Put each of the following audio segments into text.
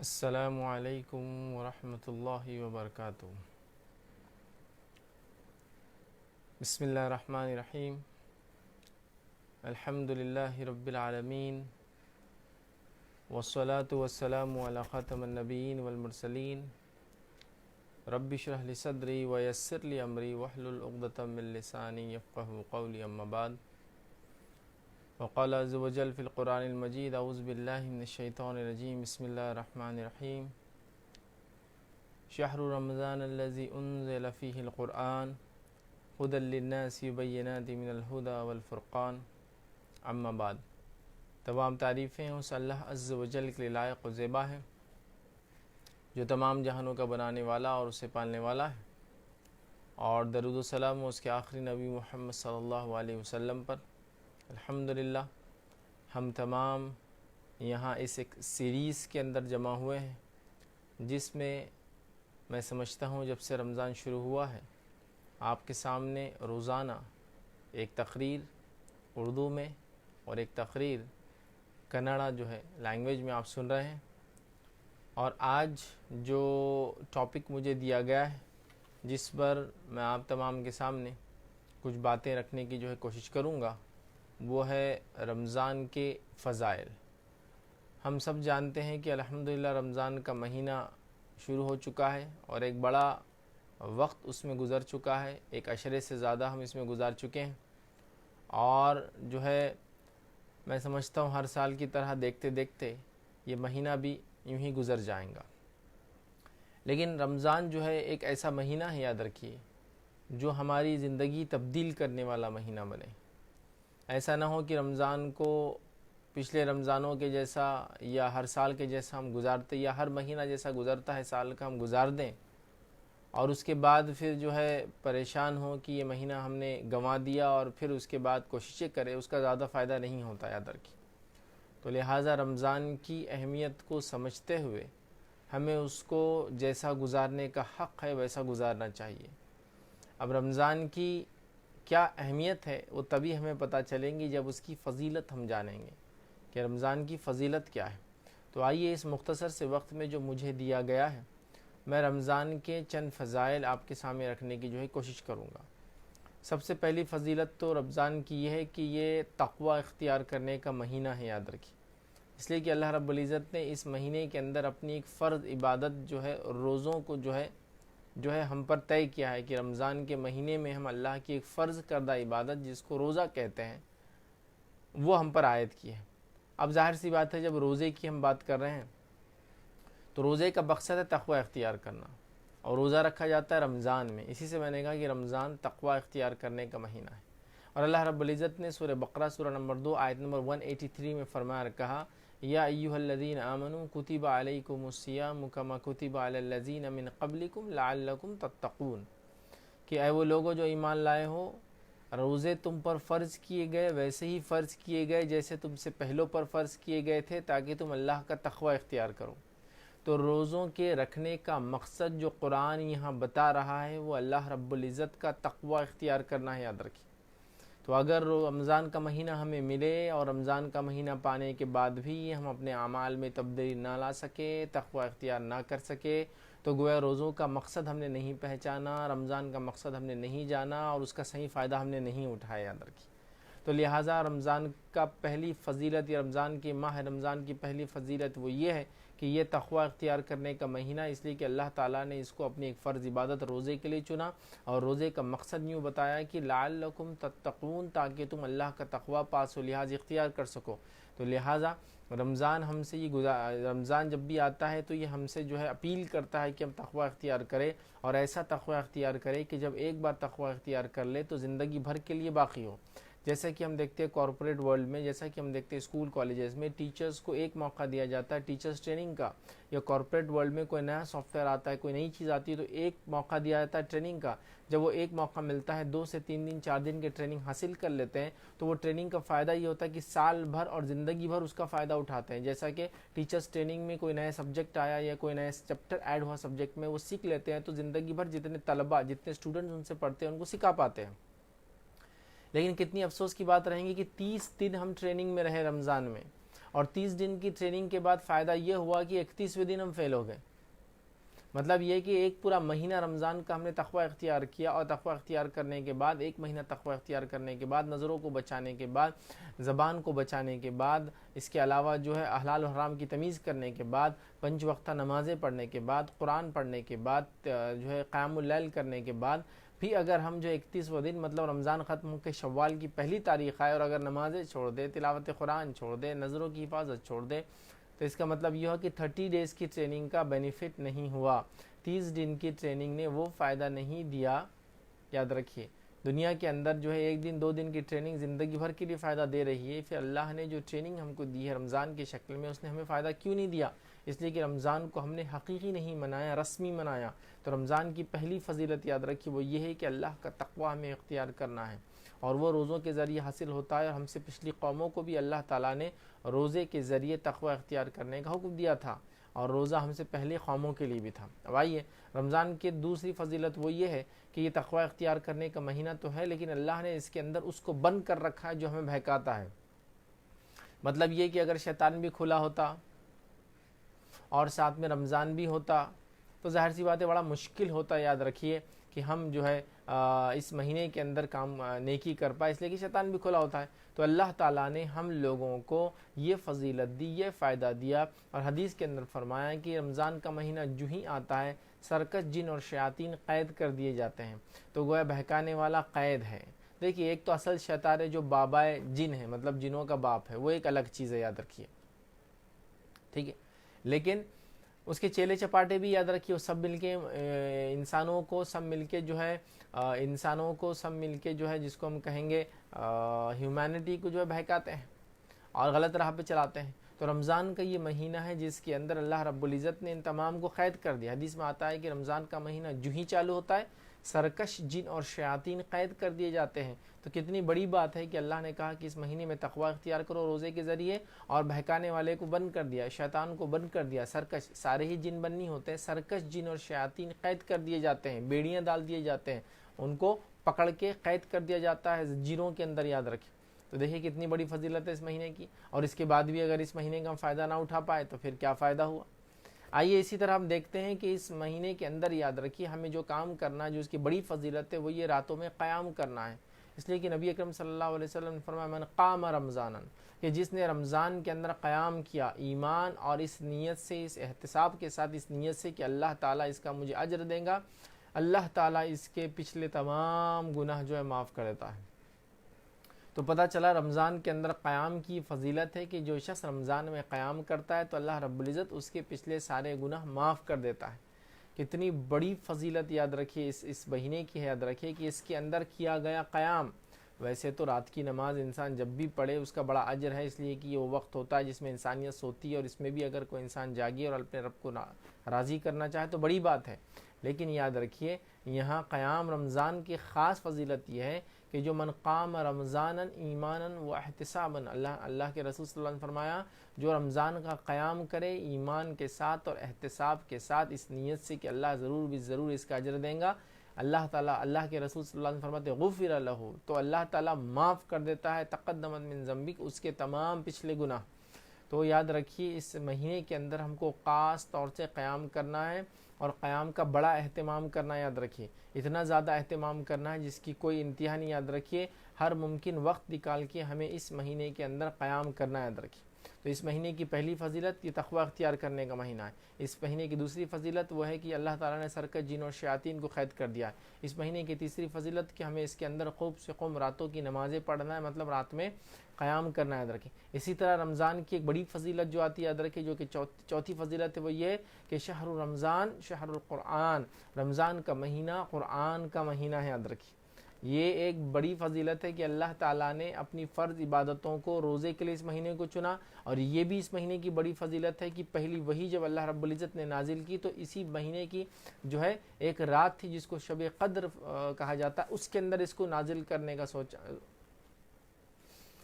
السلام علیکم ورحمۃ اللہ وبرکاتہ۔ بسم اللہ الرحمن الرحیم۔ الحمد للہ رب العالمین، والصلاة والسلام علی خاتم النبیین والمرسلین۔ رب اشرح لی صدری ویسر لی امری واحلل عقدۃ من لسانی یفقہوا قولی، اما بعد۔ وقال عز وجل فی القرآن المجید، اعوذ باللہ من الشیطان الرجیم، بسم اللہ الرحمن الرحیم۔ شہر رمضان الذی انزل فیہ القرآن ھدی للناس وبینات من الھدی والفرقان، اما بعد۔ تمام تعریفیں اس اللہ عز وجل کے لیے لائق و زیبا ہے جو تمام جہانوں کا بنانے والا اور اسے پالنے والا ہے، اور درود و سلام اس کے آخری نبی محمد صلی اللہ علیہ وسلم پر۔ الحمدللہ ہم تمام یہاں اس ایک سیریز کے اندر جمع ہوئے ہیں جس میں سمجھتا ہوں جب سے رمضان شروع ہوا ہے آپ کے سامنے روزانہ ایک تقریر اردو میں اور ایک تقریر کنڑا جو ہے لینگویج میں آپ سن رہے ہیں، اور آج جو ٹاپک مجھے دیا گیا ہے جس پر میں آپ تمام کے سامنے کچھ باتیں رکھنے کی کوشش کروں گا، وہ ہے رمضان کے فضائل۔ ہم سب جانتے ہیں کہ الحمدللہ رمضان کا مہینہ شروع ہو چکا ہے اور ایک بڑا وقت اس میں گزر چکا ہے، ایک عشرے سے زیادہ ہم اس میں گزار چکے ہیں، اور میں سمجھتا ہوں ہر سال کی طرح دیکھتے دیکھتے یہ مہینہ بھی یوں ہی گزر جائیں گا۔ لیکن رمضان ایک ایسا مہینہ ہے، یاد رکھیے، جو ہماری زندگی تبدیل کرنے والا مہینہ بنے۔ ایسا نہ ہو کہ رمضان کو پچھلے رمضانوں کے جیسا یا ہر سال کے جیسا ہم گزارتے، یا ہر مہینہ جیسا گزرتا ہے سال کا ہم گزار دیں، اور اس کے بعد پھر پریشان ہو کہ یہ مہینہ ہم نے گنوا دیا، اور پھر اس کے بعد کوششیں کرے، اس کا زیادہ فائدہ نہیں ہوتا، یاد رکھیے۔ تو لہٰذا رمضان کی اہمیت کو سمجھتے ہوئے ہمیں اس کو جیسا گزارنے کا حق ہے ویسا گزارنا چاہیے۔ اب رمضان کی کیا اہمیت ہے وہ تبھی ہمیں پتہ چلیں گی جب اس کی فضیلت ہم جانیں گے کہ رمضان کی فضیلت کیا ہے۔ تو آئیے اس مختصر سے وقت میں جو مجھے دیا گیا ہے، میں رمضان کے چند فضائل آپ کے سامنے رکھنے کی کوشش کروں گا۔ سب سے پہلی فضیلت تو رمضان کی یہ ہے کہ یہ تقوی اختیار کرنے کا مہینہ ہے، یاد رکھیے۔ اس لیے کہ اللہ رب العزت نے اس مہینے کے اندر اپنی ایک فرض عبادت روزوں کو ہم پر طے کیا ہے کہ رمضان کے مہینے میں ہم اللہ کی ایک فرض کردہ عبادت جس کو روزہ کہتے ہیں وہ ہم پر عائد کی ہے۔ اب ظاہر سی بات ہے، جب روزے کی ہم بات کر رہے ہیں تو روزے کا مقصد ہے تقوی اختیار کرنا، اور روزہ رکھا جاتا ہے رمضان میں۔ اسی سے میں نے کہا کہ رمضان تقوی اختیار کرنے کا مہینہ ہے۔ اور اللہ رب العزت نے سورہ بقرہ سورہ نمبر 2 آیت نمبر 183 میں فرمایا کہا، یا ایھا الذین آمنوا کتب علیکم الصیام کما کتب علی الذین من قبلکم لعلکم تتقون، کہ اے وہ لوگو جو ایمان لائے ہو، روزے تم پر فرض کیے گئے ویسے ہی فرض کیے گئے جیسے تم سے پہلوں پر فرض کیے گئے تھے، تاکہ تم اللہ کا تقوی اختیار کرو۔ تو روزوں کے رکھنے کا مقصد جو قرآن یہاں بتا رہا ہے وہ اللہ رب العزت کا تقوی اختیار کرنا ہے، یاد رکھیے۔ تو اگر رمضان کا مہینہ ہمیں ملے اور رمضان کا مہینہ پانے کے بعد بھی ہم اپنے اعمال میں تبدیلی نہ لا سکے، تقوی اختیار نہ کر سکے، تو گویا روزوں کا مقصد ہم نے نہیں پہچانا، رمضان کا مقصد ہم نے نہیں جانا، اور اس کا صحیح فائدہ ہم نے نہیں اٹھایا، یاد رکھیے۔ تو لہٰذا رمضان کا پہلی فضیلت، یا رمضان کے ماہ رمضان کی پہلی فضیلت وہ یہ ہے کہ یہ تقوی اختیار کرنے کا مہینہ، اس لیے کہ اللہ تعالیٰ نے اس کو اپنی ایک فرض عبادت روزے کے لیے چنا، اور روزے کا مقصد یوں بتایا کہ لعلکم تتقون، تاکہ تم اللہ کا تقوی پاس و لحاظ اختیار کر سکو۔ تو لہٰذا رمضان ہم سے رمضان جب بھی آتا ہے تو یہ ہم سے اپیل کرتا ہے کہ ہم تقوی اختیار کریں، اور ایسا تقوی اختیار کریں کہ جب ایک بار تقوی اختیار کر لے تو زندگی بھر کے لیے باقی ہو۔ جیسا کہ ہم دیکھتے ہیں کارپوریٹ ورلڈ میں، جیسا کہ ہم دیکھتے ہیں اسکول کالجز میں، ٹیچرز کو ایک موقع دیا جاتا ہے ٹیچرز ٹریننگ کا، یا کارپوریٹ ورلڈ میں کوئی نیا سافٹ ویئر آتا ہے، کوئی نئی چیز آتی ہے تو ایک موقع دیا جاتا ہے ٹریننگ کا۔ جب وہ ایک موقع ملتا ہے، 2 سے 3 دن 4 دن کے ٹریننگ حاصل کر لیتے ہیں، تو وہ ٹریننگ کا فائدہ یہ ہوتا ہے کہ سال بھر اور زندگی بھر اس کا فائدہ اٹھاتے ہیں۔ جیسا کہ ٹیچرز ٹریننگ میں کوئی نیا سبجیکٹ آیا یا کوئی نیا چیپٹر ایڈ ہوا سبجیکٹ میں، وہ سیکھ لیتے ہیں، تو زندگی بھر جتنے طلباء، جتنے اسٹوڈنٹس ان سے پڑھتے ہیں ان کو سکھا پاتے ہیں۔ لیکن کتنی افسوس کی بات رہیں گی کہ 30 دن ہم ٹریننگ میں رہے رمضان میں، اور 30 دن کی ٹریننگ کے بعد فائدہ یہ ہوا کہ 31ویں دن ہم فیل ہو گئے. مطلب یہ کہ ایک پورا مہینہ رمضان کا ہم نے تقوی اختیار کیا، اور تقوی اختیار کرنے کے بعد، ایک مہینہ تقوی اختیار کرنے کے بعد، نظروں کو بچانے کے بعد، زبان کو بچانے کے بعد، اس کے علاوہ جو ہے حلال و حرام کی تمیز کرنے کے بعد، 5 وقتہ نمازیں پڑھنے کے بعد، قرآن پڑھنے کے بعد، جو ہے قیام اللیل کرنے کے بعد بھی اگر ہم جو 31واں دن مطلب رمضان ختم ہو کے شوال کی پہلی تاریخ آئے اور اگر نمازیں چھوڑ دے، تلاوت قرآن چھوڑ دے، نظروں کی حفاظت چھوڑ دے، تو اس کا مطلب یہ ہوا کہ 30 ڈیز کی ٹریننگ کا بینیفٹ نہیں ہوا، 30 دن کی ٹریننگ نے وہ فائدہ نہیں دیا. یاد رکھیے دنیا کے اندر جو ہے 1 دن 2 دن کی ٹریننگ زندگی بھر کے لیے فائدہ دے رہی ہے. پھر اللہ نے جو ٹریننگ ہم کو دی ہے رمضان کی شکل میں، اس نے ہمیں فائدہ کیوں نہیں دیا؟ اس لیے کہ رمضان کو ہم نے حقیقی نہیں منایا، رسمی منایا. تو رمضان کی پہلی فضیلت یاد رکھیے وہ یہ ہے کہ اللہ کا تقوی ہمیں اختیار کرنا ہے، اور وہ روزوں کے ذریعے حاصل ہوتا ہے. اور ہم سے پچھلی قوموں کو بھی اللہ تعالیٰ نے روزے کے ذریعے تقوی اختیار کرنے کا حکم دیا تھا، اور روزہ ہم سے پہلے قوموں کے لیے بھی تھا. اب آئیے رمضان کی دوسری فضیلت وہ یہ ہے کہ یہ تقوی اختیار کرنے کا مہینہ تو ہے، لیکن اللہ نے اس کے اندر اس کو بند کر رکھا ہے جو ہمیں بہکاتا ہے. مطلب یہ کہ اگر شیطان بھی کھلا ہوتا اور ساتھ میں رمضان بھی ہوتا تو ظاہر سی بات ہے بڑا مشکل ہوتا. یاد رکھیے کہ ہم جو ہے اس مہینے کے اندر کام نیکی کر پائے، اس لیے کہ شیطان بھی کھلا ہوتا ہے. تو اللہ تعالیٰ نے ہم لوگوں کو یہ فضیلت دی، یہ فائدہ دیا، اور حدیث کے اندر فرمایا کہ رمضان کا مہینہ جو ہی آتا ہے سرکش جن اور شیاطین قید کر دیے جاتے ہیں. تو گویا بہکانے والا قید ہے. دیکھیے ایک تو اصل شیطان ہے جو بابائے جن ہے، مطلب جنوں کا باپ ہے، وہ ایک الگ چیز ہے، یاد رکھیے، ٹھیک ہے. لیکن اس کے چیلے چپاٹے بھی یاد رکھیے، وہ سب مل کے انسانوں کو سب مل کے جو ہے جس کو ہم کہیں گے ہیومینٹی کو جو ہے بہکاتے ہیں اور غلط راہ پہ چلاتے ہیں. تو رمضان کا یہ مہینہ ہے جس کے اندر اللہ رب العزت نے ان تمام کو قید کر دیا. حدیث میں آتا ہے کہ رمضان کا مہینہ جو ہی چالو ہوتا ہے سرکش جن اور شیاطین قید کر دیے جاتے ہیں. تو کتنی بڑی بات ہے کہ اللہ نے کہا کہ اس مہینے میں تقوی اختیار کرو روزے کے ذریعے، اور بہکانے والے کو بند کر دیا، شیطان کو بند کر دیا. سرکش سارے ہی جن بند نہیں ہوتے، سرکش جن اور شیاطین قید کر دیے جاتے ہیں، بیڑیاں ڈال دیے جاتے ہیں، ان کو پکڑ کے قید کر دیا جاتا ہے زنجیروں کے اندر. یاد رکھیں. تو دیکھیے کتنی بڑی فضیلت ہے اس مہینے کی، اور اس کے بعد بھی اگر اس مہینے کا ہم فائدہ نہ اٹھا پائے تو پھر کیا فائدہ ہوا. آئیے اسی طرح ہم دیکھتے ہیں کہ اس مہینے کے اندر یاد رکھیے ہمیں جو کام کرنا ہے، جو اس کی بڑی فضیلت ہے، وہ یہ راتوں میں قیام کرنا ہے. اس لیے کہ نبی اکرم صلی اللہ علیہ وسلم نے فرمایا من قام رمضانا، کہ جس نے رمضان کے اندر قیام کیا ایمان اور اس نیت سے، اس احتساب کے ساتھ، اس نیت سے کہ اللہ تعالیٰ اس کا مجھے اجر دے گا، اللہ تعالیٰ اس کے پچھلے تمام گناہ جو ہے معاف کر دیتا ہے. تو پتہ چلا رمضان کے اندر قیام کی فضیلت ہے کہ جو شخص رمضان میں قیام کرتا ہے تو اللہ رب العزت اس کے پچھلے سارے گناہ معاف کر دیتا ہے. کتنی بڑی فضیلت یاد رکھیے اس مہینے کی ہے. یاد رکھیے کہ اس کے اندر کیا گیا قیام. ویسے تو رات کی نماز انسان جب بھی پڑھے اس کا بڑا اجر ہے، اس لیے کہ یہ وہ وقت ہوتا ہے جس میں انسانیت سوتی ہے، اور اس میں بھی اگر کوئی انسان جاگے اور اپنے رب کو راضی کرنا چاہے تو بڑی بات ہے. لیکن یاد رکھیے یہاں قیام رمضان کی خاص فضیلت یہ ہے کہ جو من قام رمضانا ایمانا و احتسابا، اللہ کے رسول صلی اللہ علیہ وسلم نے فرمایا جو رمضان کا قیام کرے ایمان کے ساتھ اور احتساب کے ساتھ، اس نیت سے کہ اللہ ضرور بھی ضرور اس کا اجر دیں گا، اللہ تعالیٰ، اللہ کے رسول صلی اللہ علیہ وسلم فرماتے غفر لہ، تو اللہ تعالیٰ معاف کر دیتا ہے تقدمت من ذنبک، اس کے تمام پچھلے گناہ. تو یاد رکھیے اس مہینے کے اندر ہم کو خاص طور سے قیام کرنا ہے، اور قیام کا بڑا اہتمام کرنا. یاد رکھیے اتنا زیادہ اہتمام کرنا ہے جس کی کوئی انتہا نہیں. یاد رکھیے ہر ممکن وقت نکال کے ہمیں اس مہینے کے اندر قیام کرنا. یاد رکھیے تو اس مہینے کی پہلی فضیلت یہ تقوی اختیار کرنے کا مہینہ ہے. اس مہینے کی دوسری فضیلت وہ ہے کہ اللہ تعالیٰ نے سرکش جن اور شیاطین کو قید کر دیا ہے. اس مہینے کی تیسری فضیلت کہ ہمیں اس کے اندر خوب سے خوب راتوں کی نمازیں پڑھنا ہے، مطلب رات میں قیام کرنا. یاد رکھیں اسی طرح رمضان کی ایک بڑی فضیلت جو آتی ہے یاد رکھیں، جو کہ چوتھی فضیلت ہے، وہ یہ ہے کہ شہر رمضان شہر القرآن، رمضان کا مہینہ قرآن کا مہینہ ہے. یاد رکھیں یہ ایک بڑی فضیلت ہے کہ اللہ تعالیٰ نے اپنی فرض عبادتوں کو روزے کے لیے اس مہینے کو چنا. اور یہ بھی اس مہینے کی بڑی فضیلت ہے کہ پہلی وحی جب اللہ رب العزت نے نازل کی تو اسی مہینے کی جو ہے ایک رات تھی جس کو شب قدر کہا جاتا ہے، اس کے اندر اس کو نازل کرنے کا سوچا،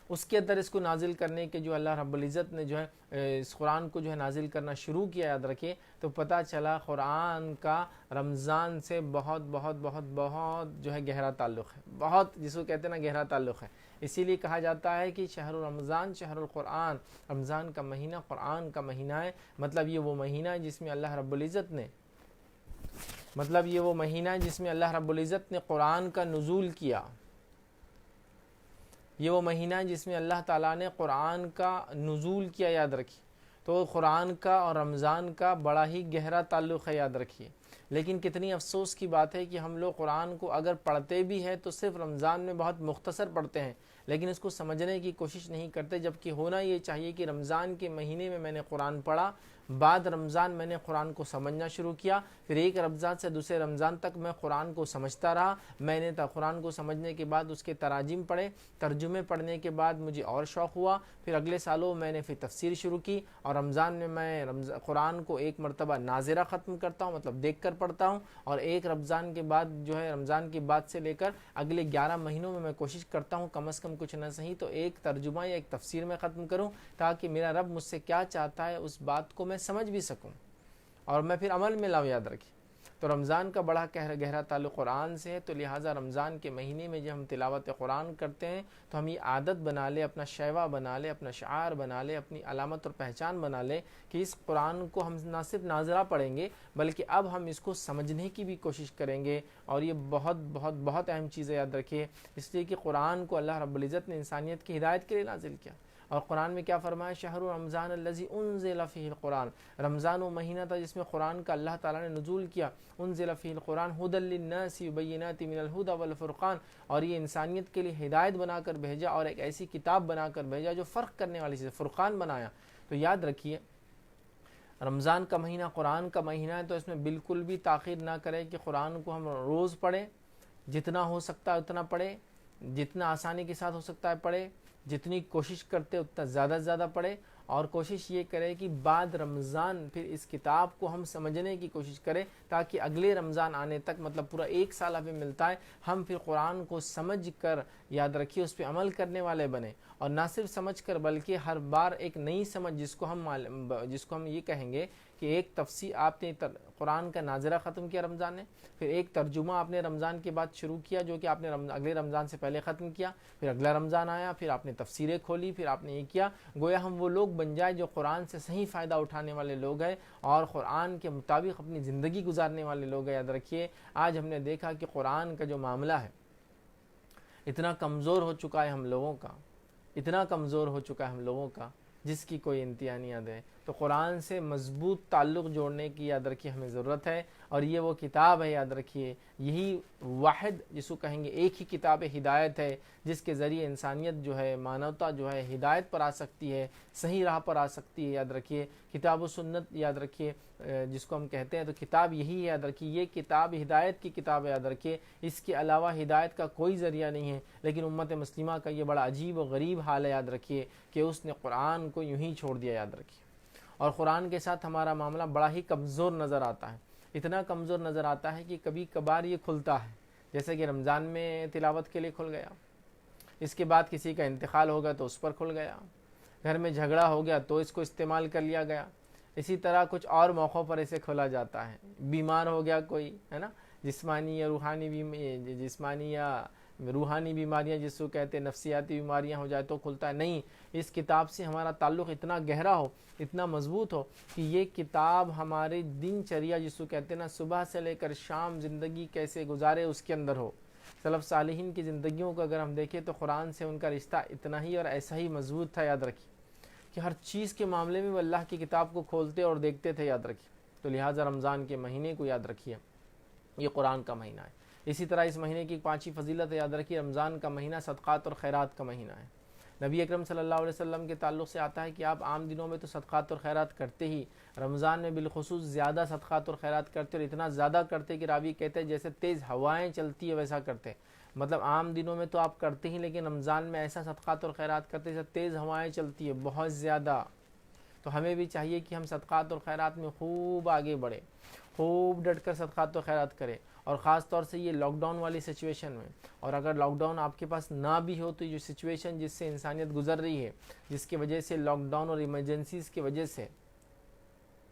اس کے اندر اس کو نازل کرنے کے جو اللہ رب العزت نے جو ہے اس قرآن کو جو ہے نازل کرنا شروع کیا. یاد رکھیں تو پتہ چلا قرآن کا رمضان سے بہت بہت بہت بہت جو ہے گہرا تعلق ہے، بہت جس کو کہتے ہیں نا گہرا تعلق ہے. اسی لیے کہا جاتا ہے کہ شہر رمضان شہر القرآن، رمضان کا مہینہ قرآن کا مہینہ ہے۔ مطلب یہ وہ مہینہ ہے جس میں اللہ رب العزت نے قرآن کا نزول کیا، یہ وہ مہینہ ہے جس میں اللہ تعالیٰ نے قرآن کا نزول کیا، یاد رکھیے۔ تو قرآن کا اور رمضان کا بڑا ہی گہرا تعلق ہے، یاد رکھیے۔ لیکن کتنی افسوس کی بات ہے کہ ہم لوگ قرآن کو اگر پڑھتے بھی ہیں تو صرف رمضان میں بہت مختصر پڑھتے ہیں، لیکن اس کو سمجھنے کی کوشش نہیں کرتے، جبکہ ہونا یہ چاہیے کہ رمضان کے مہینے میں میں نے قرآن پڑھا، بعد رمضان میں نے قرآن کو سمجھنا شروع کیا، پھر ایک رمضان سے دوسرے رمضان تک میں قرآن کو سمجھتا رہا، میں نے قرآن کو سمجھنے کے بعد اس کے تراجم پڑھے، ترجمے پڑھنے کے بعد مجھے اور شوق ہوا، پھر اگلے سالوں میں نے پھر تفسیر شروع کی، اور رمضان میں میں قرآن کو ایک مرتبہ ناظرہ ختم کرتا ہوں، مطلب دیکھ کر پڑھتا ہوں، اور ایک رمضان کے بعد رمضان کے بعد سے لے کر اگلے 11 مہینوں میں کوشش کرتا ہوں کم از کم کچھ نہ صحیح تو ایک ترجمہ یا ایک تفسیر میں ختم کروں، تاکہ میرا رب مجھ سے کیا چاہتا ہے اس بات کو میں سمجھ بھی سکوں اور میں پھر عمل میں لاؤں، یاد رکھیں۔ تو رمضان کا بڑا گہرا تعلق قرآن سے ہے، تو لہٰذا رمضان کے مہینے میں جب ہم تلاوت قرآن کرتے ہیں تو ہم یہ عادت بنا لیں، اپنا شیوا بنا لیں، اپنا شعار بنا لیں، اپنی علامت اور پہچان بنا لیں کہ اس قرآن کو ہم نہ صرف ناظرہ پڑھیں گے بلکہ اب ہم اس کو سمجھنے کی بھی کوشش کریں گے، اور یہ بہت بہت بہت اہم چیز ہے، یاد رکھیے، اس لیے کہ قرآن کو اللہ رب العزت نے انسانیت کی ہدایت کے لیے نازل کیا۔ اور قرآن میں کیا فرمایا؟ شہر رمضان الذی انزل فیہ القرآن، رمضان وہ مہینہ تھا جس میں قرآن کا اللہ تعالیٰ نے نزول کیا، انزل فیہ القرآن ھدی للناس وبینات من الھدی والفرقان، اور یہ انسانیت کے لیے ہدایت بنا کر بھیجا اور ایک ایسی کتاب بنا کر بھیجا جو فرق کرنے والی چیز، فرقان بنایا۔ تو یاد رکھیے رمضان کا مہینہ قرآن کا مہینہ ہے، تو اس میں بالکل بھی تاخیر نہ کریں کہ قرآن کو ہم روز پڑھیں، جتنا ہو سکتا ہے اتنا پڑھیں، جتنا آسانی کے ساتھ ہو سکتا ہے پڑھیں، جتنی کوشش کرتے اتنا زیادہ سے زیادہ پڑھیں، اور کوشش یہ کریں کہ بعد رمضان پھر اس کتاب کو ہم سمجھنے کی کوشش کریں، تاکہ اگلے رمضان آنے تک، مطلب پورا ایک سال ہمیں ملتا ہے، ہم پھر قرآن کو سمجھ کر، یاد رکھیے، اس پہ عمل کرنے والے بنیں، اور نہ صرف سمجھ کر بلکہ ہر بار ایک نئی سمجھ، جس کو ہم یہ کہیں گے کہ ایک تفسیر، آپ نے قرآن کا ناظرہ ختم کیا رمضان نے، پھر ایک ترجمہ آپ نے رمضان کے بعد شروع کیا جو کہ آپ نے اگلے رمضان سے پہلے ختم کیا، پھر اگلا رمضان آیا، پھر آپ نے تفسیریں کھولی، پھر آپ نے یہ کیا، گویا ہم وہ لوگ بن جائے جو قرآن سے صحیح فائدہ اٹھانے والے لوگ ہیں اور قرآن کے مطابق اپنی زندگی گزارنے والے لوگ ہیں۔ یاد رکھیے آج ہم نے دیکھا کہ قرآن کا جو معاملہ ہے اتنا کمزور ہو چکا ہے ہم لوگوں کا، اتنا کمزور ہو چکا ہے ہم لوگوں کا جس کی کوئی انتہا نہیں یاد ہے۔ تو قرآن سے مضبوط تعلق جوڑنے کی، یاد رکھیے، ہمیں ضرورت ہے، اور یہ وہ کتاب ہے، یاد رکھیے، یہی واحد جس کو کہیں گے ایک ہی کتاب ہدایت ہے، جس کے ذریعے انسانیت جو ہے، مانوتا جو ہے ہدایت پر آ سکتی ہے، صحیح راہ پر آ سکتی ہے۔ یاد رکھیے کتاب و سنت، یاد رکھیے جس کو ہم کہتے ہیں، تو کتاب یہی ہے، یاد رکھیے، یہ کتاب ہدایت کی کتاب ہے، یاد رکھیے، اس کے علاوہ ہدایت کا کوئی ذریعہ نہیں ہے۔ لیکن امت مسلمہ کا یہ بڑا عجیب و غریب حال ہے، یاد رکھیے، کہ اس نے قرآن کو یوں ہی چھوڑ دیا، یاد رکھیے، اور قرآن کے ساتھ ہمارا معاملہ بڑا ہی کمزور نظر آتا ہے، اتنا کمزور نظر آتا ہے کہ کبھی کبھار یہ کھلتا ہے، جیسے کہ رمضان میں تلاوت کے لیے کھل گیا، اس کے بعد کسی کا انتقال ہو گیا تو اس پر کھل گیا، گھر میں جھگڑا ہو گیا تو اس کو استعمال کر لیا گیا، اسی طرح کچھ اور موقعوں پر اسے کھولا جاتا ہے، بیمار ہو گیا کوئی، ہے نا، جسمانی یا روحانی بیماریاں جس کو کہتے ہیں، نفسیاتی بیماریاں ہو جائے تو کھلتا ہے۔ نہیں، اس کتاب سے ہمارا تعلق اتنا گہرا ہو، اتنا مضبوط ہو کہ یہ کتاب ہمارے دن چریا جس کو کہتے ہیں نا، صبح سے لے کر شام زندگی کیسے گزارے اس کے اندر ہو۔ سلف صالحین کی زندگیوں کو اگر ہم دیکھیں تو قرآن سے ان کا رشتہ اتنا ہی اور ایسا ہی مضبوط تھا، یاد رکھیے، کہ ہر چیز کے معاملے میں وہ اللہ کی کتاب کو کھولتے اور دیکھتے تھے، یاد رکھیے۔ تو لہٰذا رمضان کے مہینے کو یاد رکھیے، یہ قرآن کا مہینہ ہے۔ اسی طرح اس مہینے کی 5ویں فضیلت یاد رکھیے، رمضان کا مہینہ صدقات اور خیرات کا مہینہ ہے۔ نبی اکرم صلی اللہ علیہ وسلم کے تعلق سے آتا ہے کہ آپ عام دنوں میں تو صدقات اور خیرات کرتے ہی، رمضان میں بالخصوص زیادہ صدقات اور خیرات کرتے، اور اتنا زیادہ کرتے کہ راوی کہتے ہیں جیسے تیز ہوائیں چلتی ہے ویسا کرتے۔ مطلب عام دنوں میں تو آپ کرتے ہی، لیکن رمضان میں ایسا صدقات اور خیرات کرتے جیسے تیز ہوائیں چلتی ہے، بہت زیادہ۔ تو ہمیں بھی چاہیے کہ ہم صدقات اور خیرات میں خوب آگے بڑھیں، خوب ڈٹ کر صدقات و خیرات کریں، اور خاص طور سے یہ لاک ڈاؤن والی سچویشن میں، اور اگر لاک ڈاؤن آپ کے پاس نہ بھی ہو تو یہ سچویشن جس سے انسانیت گزر رہی ہے، جس کی وجہ سے لاک ڈاؤن اور ایمرجنسیز کی وجہ سے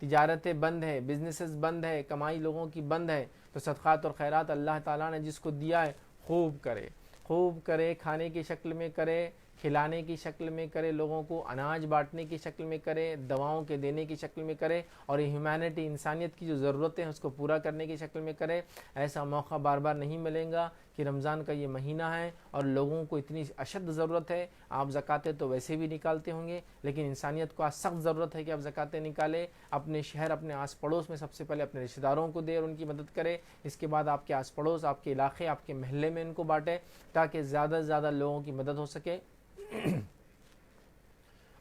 تجارتیں بند ہے، بزنسز بند ہے، کمائی لوگوں کی بند ہے، تو صدقات اور خیرات اللہ تعالیٰ نے جس کو دیا ہے خوب کرے، خوب کرے، کھانے کی شکل میں کرے، کھلانے کی شکل میں کرے، لوگوں کو اناج بانٹنے کی شکل میں کرے، دواؤں کے دینے کی شکل میں کرے، اور یہ ہیومینٹی، انسانیت کی جو ضرورتیں ہیں اس کو پورا کرنے کی شکل میں کرے۔ ایسا موقع بار بار نہیں ملے گا کہ رمضان کا یہ مہینہ ہے اور لوگوں کو اتنی اشد ضرورت ہے۔ آپ زکاتیں تو ویسے بھی نکالتے ہوں گے، لیکن انسانیت کو آج سخت ضرورت ہے کہ آپ زکاتیں نکالیں، اپنے شہر، اپنے آس پڑوس میں سب سے پہلے اپنے رشتہ داروں کو دے اور ان کی مدد کرے، اس کے بعد آپ کے آس پڑوس، آپ کے علاقے، آپ کے محلے میں ان کو بانٹے، تاکہ زیادہ سے زیادہ لوگوں کی مدد ہو سکے۔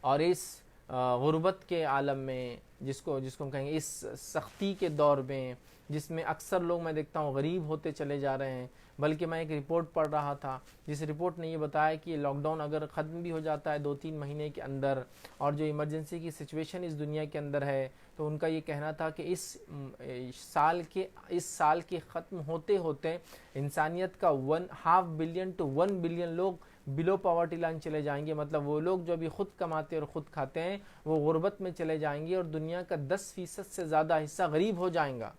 اور اس غربت کے عالم میں، جس کو ہم کہیں گے اس سختی کے دور میں، جس میں اکثر لوگ میں دیکھتا ہوں غریب ہوتے چلے جا رہے ہیں، بلکہ میں ایک رپورٹ پڑھ رہا تھا جس رپورٹ نے یہ بتایا کہ لاک ڈاؤن اگر ختم بھی ہو جاتا ہے 2-3 مہینے کے اندر، اور جو ایمرجنسی کی سچویشن اس دنیا کے اندر ہے، تو ان کا یہ کہنا تھا کہ اس سال کے ختم ہوتے ہوتے انسانیت کا 1.5 بلین to 1 بلین لوگ بلو پاورٹی لائن چلے جائیں گے۔ مطلب وہ لوگ جو ابھی خود کماتے اور خود کھاتے ہیں وہ غربت میں چلے جائیں گے، اور دنیا کا 10% سے زیادہ حصہ غریب ہو جائیں گا۔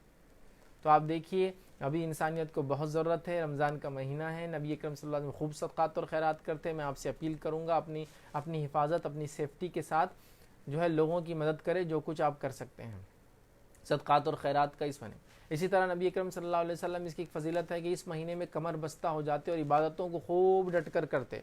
تو آپ دیکھیے ابھی انسانیت کو بہت ضرورت ہے، رمضان کا مہینہ ہے، نبی اکرم صلی اللہ علیہ وسلم خوب صدقات اور خیرات کرتے ہیں۔ میں آپ سے اپیل کروں گا اپنی حفاظت، اپنی سیفٹی کے ساتھ جو ہے لوگوں کی مدد کرے، جو کچھ آپ کر سکتے ہیں صدقات اور خیرات کا اس مہینے۔ اسی طرح نبی اکرم صلی اللہ علیہ وسلم، اس کی ایک فضیلت ہے کہ اس مہینے میں کمر بستہ ہو جاتے اور عبادتوں کو خوب ڈٹ کر کرتے۔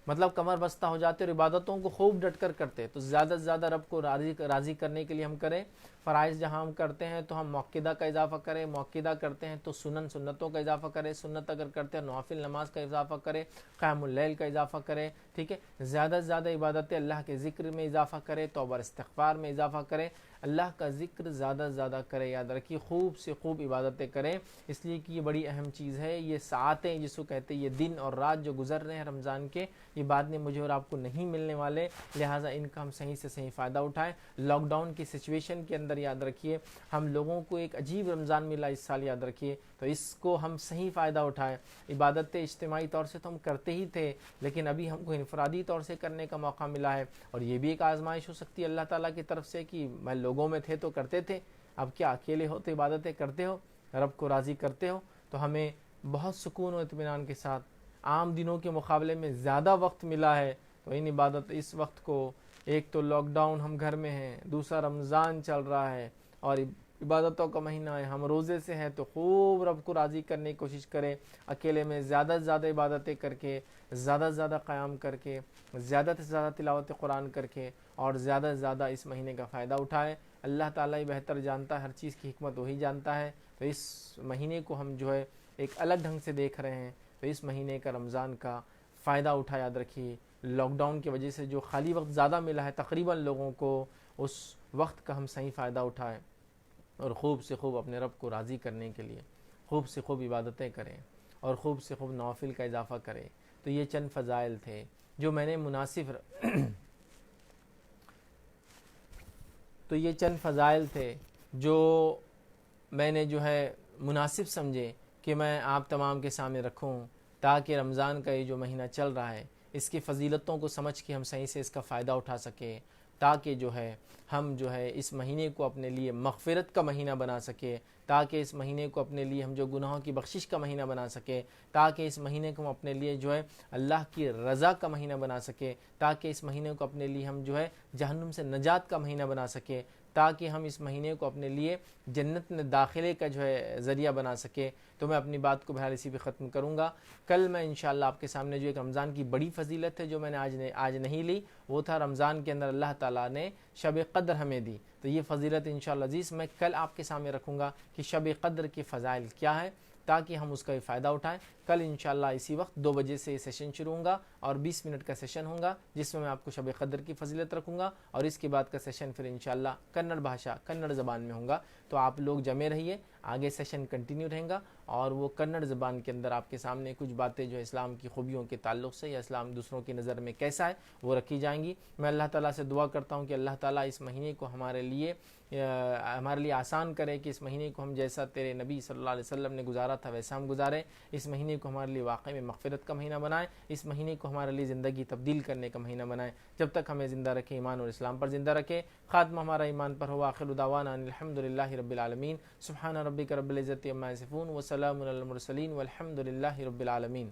مطلب کمر بستہ ہو جاتے اور عبادتوں کو خوب ڈٹ کر کرتے۔ تو زیادہ سے زیادہ رب کو راضی کرنے کے لیے ہم کریں، فرائض جہاں ہم کرتے ہیں تو ہم موقدہ کا اضافہ کریں، موقدہ کرتے ہیں تو سنتوں کا اضافہ کریں، سنت اگر کرتے ہیں نوافل نماز کا اضافہ کریں، قیام اللیل کا اضافہ کریں، ٹھیک ہے، زیادہ سے زیادہ عبادتیں اللہ کے ذکر میں اضافہ کریں، توبہ استغفار میں اضافہ کریں، اللہ کا ذکر زیادہ سے زیادہ کریں۔ یاد رکھیے خوب سے خوب عبادتیں کریں، اس لیے کہ یہ بڑی اہم چیز ہے۔ یہ ساعتیں جس کو کہتے ہیں، یہ دن اور رات جو گزر رہے ہیں رمضان کے، یہ بعد میں مجھے اور آپ کو نہیں ملنے والے، لہٰذا ان کا ہم صحیح سے صحیح فائدہ اٹھائیں۔ لاک ڈاؤن کی سچویشن کے اندر یاد رکھیے ہم لوگوں کو ایک عجیب رمضان ملا اس سال، یاد رکھیے، تو اس کو ہم صحیح فائدہ اٹھائیں۔ عبادتیں اجتماعی طور سے تو ہم کرتے ہی تھے، لیکن ابھی ہم کو انفرادی طور سے کرنے کا موقع ملا ہے، اور یہ بھی ایک آزمائش ہو سکتی ہے اللہ تعالیٰ کی طرف سے کہ میں لوگوں میں تھے تو کرتے تھے، اب کیا اکیلے ہو تو عبادتیں کرتے ہو، رب کو راضی کرتے ہو، تو ہمیں بہت سکون و اطمینان کے ساتھ عام دنوں کے مقابلے میں زیادہ وقت ملا ہے، تو ان عبادت اس وقت کو، ایک تو لاک ڈاؤن ہم گھر میں ہیں، دوسرا رمضان چل رہا ہے اور عبادتوں کا مہینہ ہے، ہم روزے سے ہیں، تو خوب رب کو راضی کرنے کی کوشش کریں، اکیلے میں زیادہ سے زیادہ عبادتیں کر کے، زیادہ سے زیادہ قیام کر کے، زیادہ سے زیادہ تلاوت قرآن کر کے، اور زیادہ سے زیادہ اس مہینے کا فائدہ اٹھائیں۔ اللہ تعالیٰ ہی بہتر جانتا ہے، ہر چیز کی حکمت وہی جانتا ہے۔ تو اس مہینے کو ہم جو ہے ایک الگ ڈھنگ سے دیکھ رہے ہیں، تو اس مہینے کا رمضان کا فائدہ اٹھا، یاد رکھیے لاک ڈاؤن کی وجہ سے جو خالی وقت زیادہ ملا ہے تقریباً لوگوں کو، اس وقت کا ہم صحیح فائدہ اٹھائیں، اور خوب سے خوب اپنے رب کو راضی کرنے کے لیے خوب سے خوب عبادتیں کریں، اور خوب سے خوب نوافل کا اضافہ کریں۔ تو یہ چند فضائل تھے جو میں نے جو ہے مناسب سمجھے کہ میں آپ تمام کے سامنے رکھوں، تاکہ رمضان کا یہ جو مہینہ چل رہا ہے اس کی فضیلتوں کو سمجھ کے ہم صحیح سے اس کا فائدہ اٹھا سکیں، تاکہ جو ہے ہم جو ہے اس مہینے کو اپنے لیے مغفرت کا مہینہ بنا سکے، تاکہ اس مہینے کو اپنے لیے ہم جو گناہوں کی بخشش کا مہینہ بنا سکے، تاکہ اس مہینے کو ہم اپنے لیے جو ہے اللہ کی رضا کا مہینہ بنا سکے، تاکہ اس مہینے کو اپنے لیے ہم جو ہے جہنم سے نجات کا مہینہ بنا سکے، تاکہ ہم اس مہینے کو اپنے لیے جنت میں داخلے کا جو ہے ذریعہ بنا سکے۔ تو میں اپنی بات کو بہرحال اسی پہ ختم کروں گا۔ کل میں انشاءاللہ آپ کے سامنے جو ایک رمضان کی بڑی فضیلت ہے جو میں نے آج نہیں لی، وہ تھا رمضان کے اندر اللہ تعالیٰ نے شب قدر ہمیں دی، تو یہ فضیلت انشاءاللہ عزیز میں کل آپ کے سامنے رکھوں گا کہ شب قدر کے فضائل کیا ہے، تاکہ ہم اس کا فائدہ اٹھائیں۔ کل انشاءاللہ اسی وقت 2 بجے سے یہ سیشن شروع ہوگا، اور 20 منٹ کا سیشن ہوگا جس میں آپ کو شب قدر کی فضیلت رکھوں گا، اور اس کے بعد کا سیشن پھر انشاءاللہ کنڑ زبان میں ہوگا۔ تو آپ لوگ جمع رہیے، آگے سیشن کنٹینیو رہیں گا، اور وہ کنڑ زبان کے اندر آپ کے سامنے کچھ باتیں جو اسلام کی خوبیوں کے تعلق سے یا اسلام دوسروں کی نظر میں کیسا ہے وہ رکھی جائیں گی۔ میں اللہ تعالیٰ سے دعا کرتا ہوں کہ اللہ تعالیٰ اس مہینے کو ہمارے لیے آسان کرے، کہ اس مہینے کو ہم جیسا تیرے نبی صلی اللہ علیہ وسلم نے گزارا تھا ویسا ہم گزاریں، اس مہینے کو ہمارے لیے واقعی میں مغفرت کا مہینہ بنائیں، اس مہینے کو ہمارے لیے زندگی تبدیل کرنے کا مہینہ بنائیں، جب تک ہمیں زندہ رکھے، ایمان اور اسلام پر زندہ رکھے، خاتمہ ہمارا ایمان پر ہو۔ آخر دعوانا ان الحمد للہ رب العالمین۔ سبحان رب ربک رب العزت عما یصفون وسلام علی المرسلین والحمد للہ رب العالمین.